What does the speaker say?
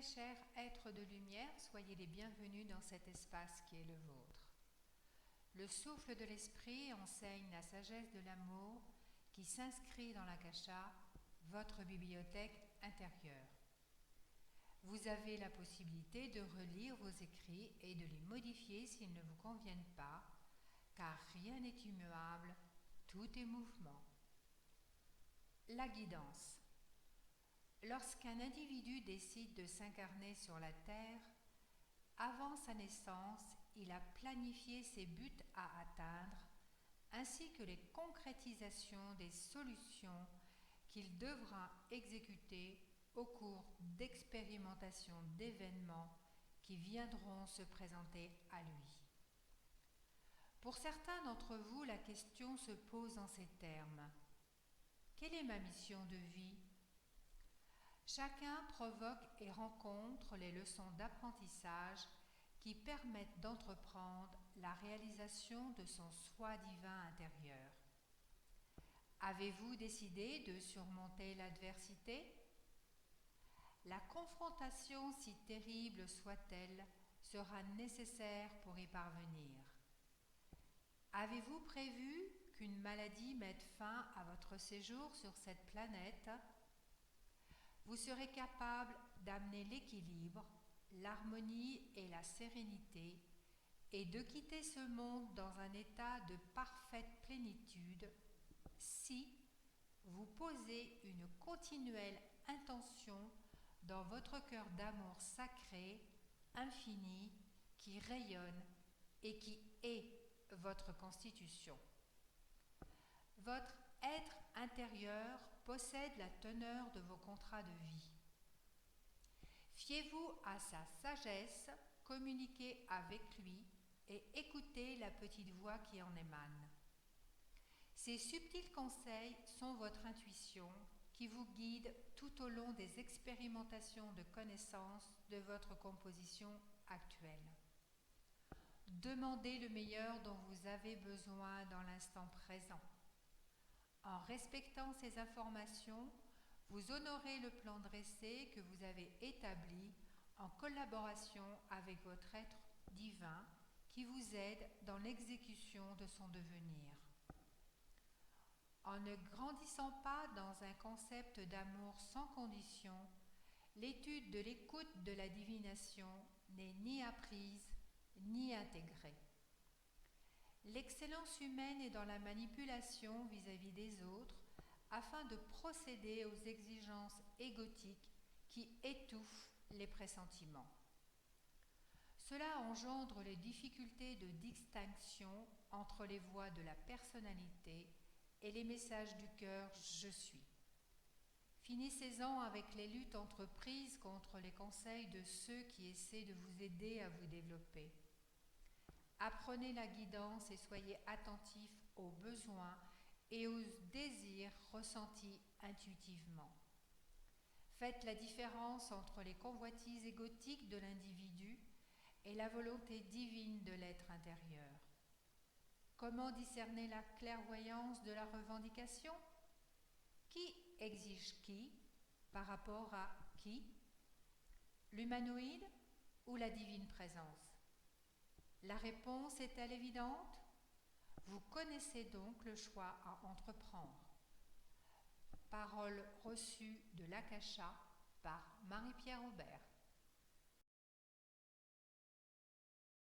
chers êtres de lumière, soyez les bienvenus dans cet espace qui est le vôtre. Le souffle de l'esprit enseigne la sagesse de l'amour qui s'inscrit dans l'Akasha, votre bibliothèque intérieure. Vous avez la possibilité de relire vos écrits et de les modifier s'ils ne vous conviennent pas, car rien n'est immuable, tout est mouvement. La guidance. Lorsqu'un individu décide de s'incarner sur la Terre, avant sa naissance, il a planifié ses buts à atteindre, ainsi que les concrétisations des solutions qu'il devra exécuter au cours d'expérimentations d'événements qui viendront se présenter à lui. Pour certains d'entre vous, la question se pose en ces termes. Quelle est ma mission de vie ? Chacun provoque et rencontre les leçons d'apprentissage qui permettent d'entreprendre la réalisation de son soi divin intérieur. Avez-vous décidé de surmonter l'adversité ? La confrontation, si terrible soit-elle, sera nécessaire pour y parvenir. Avez-vous prévu qu'une maladie mette fin à votre séjour sur cette planète ? Vous serez capable d'amener l'équilibre, l'harmonie et la sérénité et de quitter ce monde dans un état de parfaite plénitude si vous posez une continuelle intention dans votre cœur d'amour sacré, infini, qui rayonne et qui est votre constitution. Votre être intérieur possède la teneur de vos contrats de vie. Fiez-vous à sa sagesse, communiquez avec lui et écoutez la petite voix qui en émane. Ces subtils conseils sont votre intuition qui vous guide tout au long des expérimentations de connaissance de votre composition actuelle. Demandez le meilleur dont vous avez besoin dans l'instant présent. En respectant ces informations, vous honorez le plan dressé que vous avez établi en collaboration avec votre être divin qui vous aide dans l'exécution de son devenir. En ne grandissant pas dans un concept d'amour sans condition, l'étude de l'écoute de la divination n'est ni apprise ni intégrée. L'excellence humaine est dans la manipulation vis-à-vis des autres afin de procéder aux exigences égotiques qui étouffent les pressentiments. Cela engendre les difficultés de distinction entre les voix de la personnalité et les messages du cœur « Je suis ». Finissez-en avec les luttes entreprises contre les conseils de ceux qui essaient de vous aider à vous développer. Apprenez la guidance et soyez attentifs aux besoins et aux désirs ressentis intuitivement. Faites la différence entre les convoitises égotiques de l'individu et la volonté divine de l'être intérieur. Comment discerner la clairvoyance de la revendication ? Qui exige qui par rapport à qui ? L'humanoïde ou la divine présence ? La réponse est-elle évidente ? Vous connaissez donc le choix à entreprendre. Parole reçue de l'Akasha par Marie-Pierre Aubert.